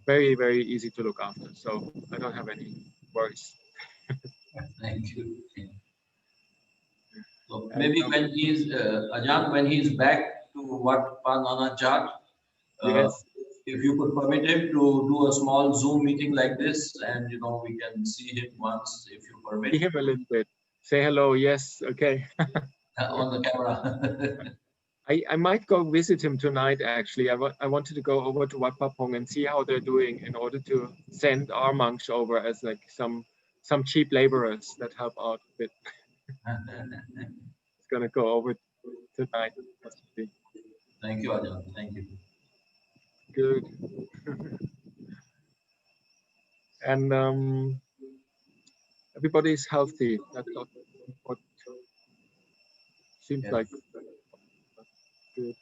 very, very easy to look after. So I don't have any worries. Thank you. So maybe when he's Ajahn, when he's back to Wat Panana Chat, Yes. if you could permit him to do a small Zoom meeting like this, and we can see him once, if you permit. See him a little bit. Say hello. Yes. Okay. On the camera. I might go visit him tonight. Actually, I wanted to go over to Wat Papong and see how they're doing in order to send our monks over as like some cheap laborers that help out a bit. It's gonna go over tonight. Possibly. Thank you, Ajahn. Thank you. Good. And everybody's healthy. That's what seems like. Good.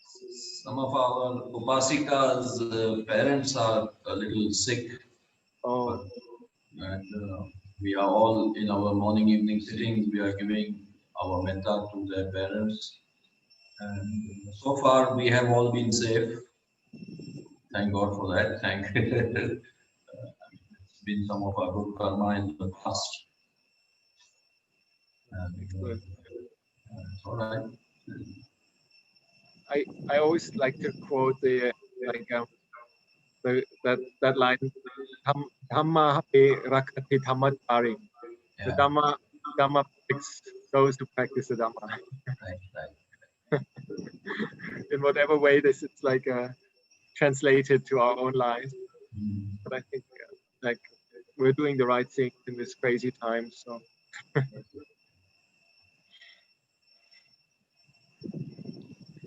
Some of our Upasika's parents are a little sick. Oh. And we are all in our morning evening sittings, we are giving our metta to their parents. And so far we have all been safe. Thank God for that. It's been some of our good karma in the past. And it's all right. I always like to quote the that line, Dhamma hape rakati dhammachari. The Dhamma protects those who practice the Dhamma. Right. In whatever way this is like translated to our own lives. But I think like we're doing the right thing in this crazy time. So.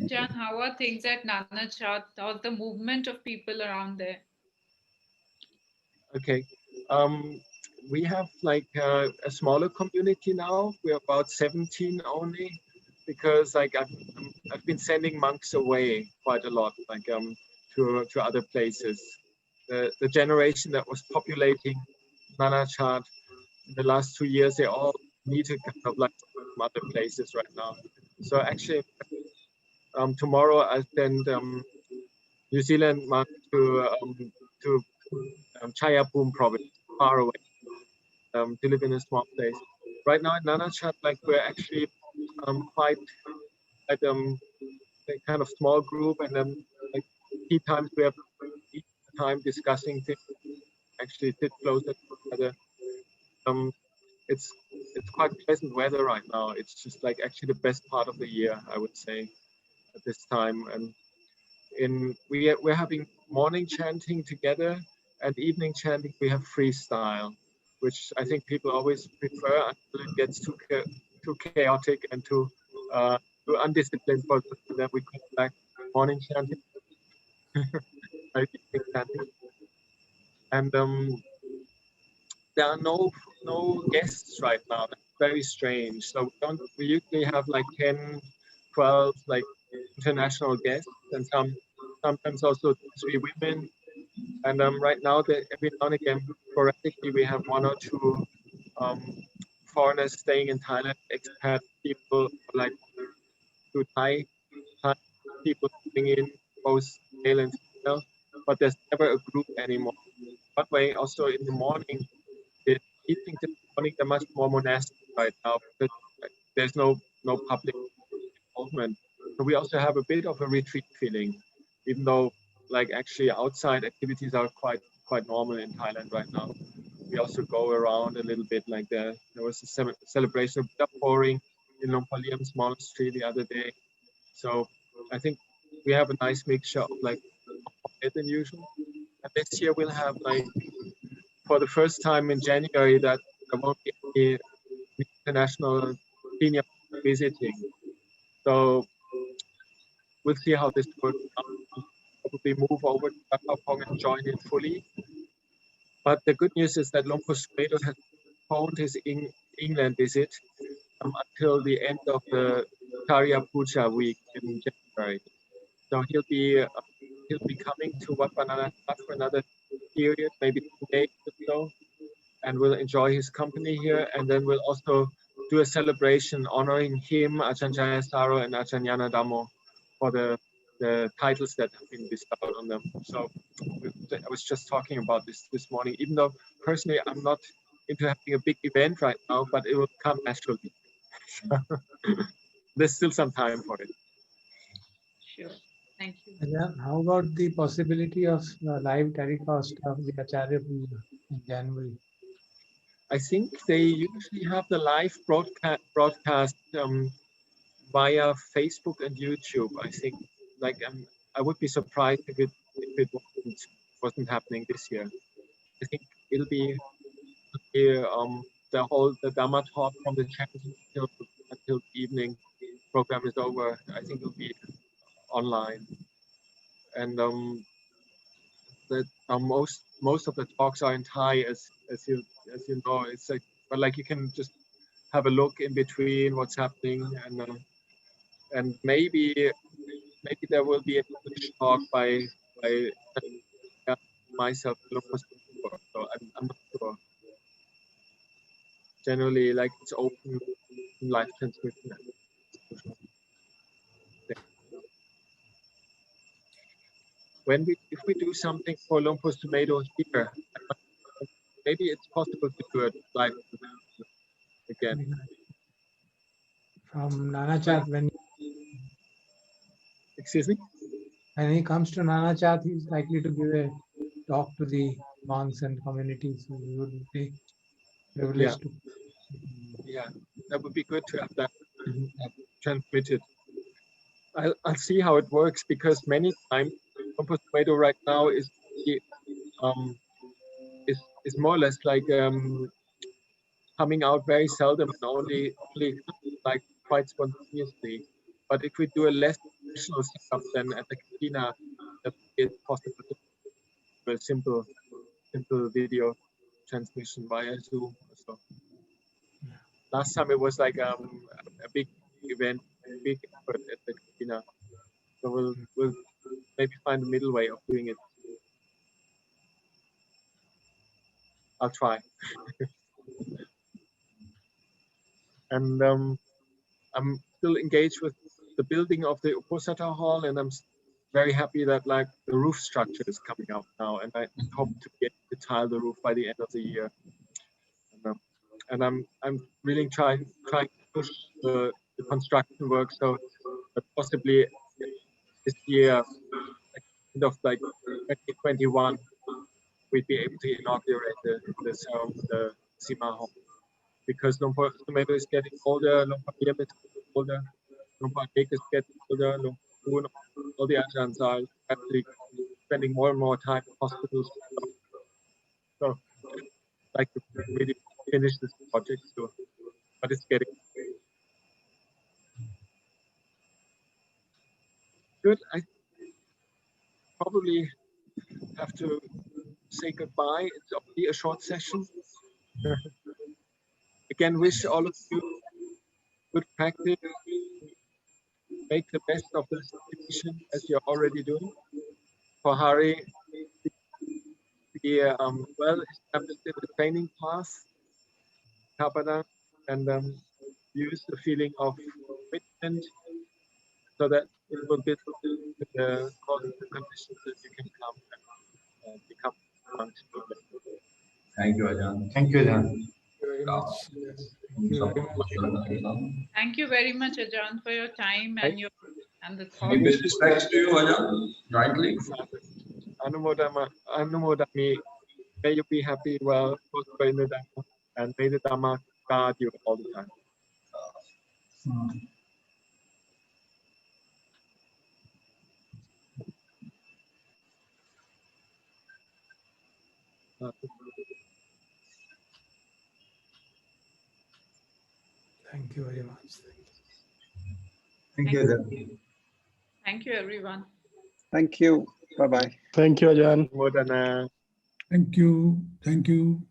John, how are things at Nana Chat? How's the movement of people around there? Okay. We have like a smaller community now. We're about 17 only, because like I've been sending monks away quite a lot, like to other places. The generation that was populating Nana Chat in the last 2 years, they all need to kind of like from other places right now. So actually, tomorrow I'll send New Zealand monks to Chayapum province, far away. to live in a small place. Right now in Nanachat, like we're actually quite at a kind of small group, and like key times we have each time discussing things, actually sit closer together. It's quite pleasant weather right now. It's just like actually the best part of the year, I would say, at this time. And we're having morning chanting together, and evening chanting we have freestyle, which I think people always prefer until it gets too chaotic and too undisciplined for them. And then we come back morning chanting, evening chanting, and there are no guests right now. That's very strange. So we usually have like 10, 12 like international guests, and sometimes also 3 women. And right now, every now and again, sporadically, we have 1 or 2 um, foreigners staying in Thailand, expat people, like 2 Thai people coming in, both male and female. But there's never a group anymore. That way, also in the morning, the evenings in the morning, they're much more monastic right now because there's no public involvement. So we also have a bit of a retreat feeling, even though like actually outside activities are quite normal in Thailand right now. We also go around a little bit. Like there was a celebration of Buddha pouring in Lompaliam's monastery the other day. So I think we have a nice mixture of like more than usual. And this year we'll have like for the first time in January that there won't be any international senior visiting. So we'll see how this works out. Probably move over to Bakapong and join in fully. But the good news is that Lumpur Sumedho has postponed his England visit until the end of the Karya Puja week in January. So he'll be coming to Wat Pah for another period, maybe 2 days or so, and we'll enjoy his company here. And then we'll also do a celebration honoring him, Ajahn Jayasaro and Ajahn Yanadamo for the titles that have been bestowed on them. So I was just talking about this morning, even though personally I'm not into having a big event right now, but it will come naturally. There's still some time for it. Sure. Thank you. How about the possibility of live telecast of the Acharya Puja in January? I think they usually have the live broadcast via Facebook and YouTube. I think, like, I would be surprised if it wasn't happening this year. I think it'll be the Dhamma talk from the chanting until the evening program is over. I think it'll be online, and most of the talks are in Thai, as you know. It's like, but like you can just have a look in between what's happening, and maybe there will be a English talk by myself. So I'm not sure. Generally, like it's open live transmission. If we do something for Lumpur Sumedho here, maybe it's possible to do it live again. From Nanachat, Excuse me? when he comes to Nanachat, he's likely to give a talk to the monks and community. So we would be privileged to. Yeah, that would be good to have that transmitted. I'll see how it works, because many times Lumpur Sumedho right now is more or less like coming out very seldom and only like quite spontaneously. But if we do a less professional setup than at the cantina, it's possible to do a simple video transmission via Zoom. So last time it was like a big event, big effort at the cantina. So we'll maybe find a middle way of doing it. I'll try. And I'm still engaged with the building of the Uposatha Hall, and I'm very happy that like the roof structure is coming out now, and I hope to get to tile the roof by the end of the year. And, and I'm really trying to push the construction work, so that possibly this year, end of like 2021, we'd be able to inaugurate the Sima home, because Lumpur Sumeru is getting older, Lumpur Yam is getting older, Lumpur Lake is getting older, Lumpur Poon, all the Ajahns are actually spending more and more time in hospitals. So I'd like to really finish this project soon, but it's getting good. I probably have to say goodbye. It's only a short session. Again, wish all of you good practice. Make the best of the situation as you're already doing. For Hari, be well established in the training path, Kapada, and use the feeling of commitment so that it will build the conditions that you can come and become functional. Thank you, Ajahn. Thank you, Ajahn. Thank you very much. Yes. Thank you very much. Thank you very much, Ajahn, for your time and your and the Any thoughts. best respects to you, Ajahn, jointly? Anumodami, may you be happy, well, prosper in the Dhamma, and may the Dhamma guard you all the time. Thank you very much. Thank you, Ajahn. Thank you, everyone. Thank you. Bye-bye. Thank you, Ajahn. Modana. Thank you. Thank you.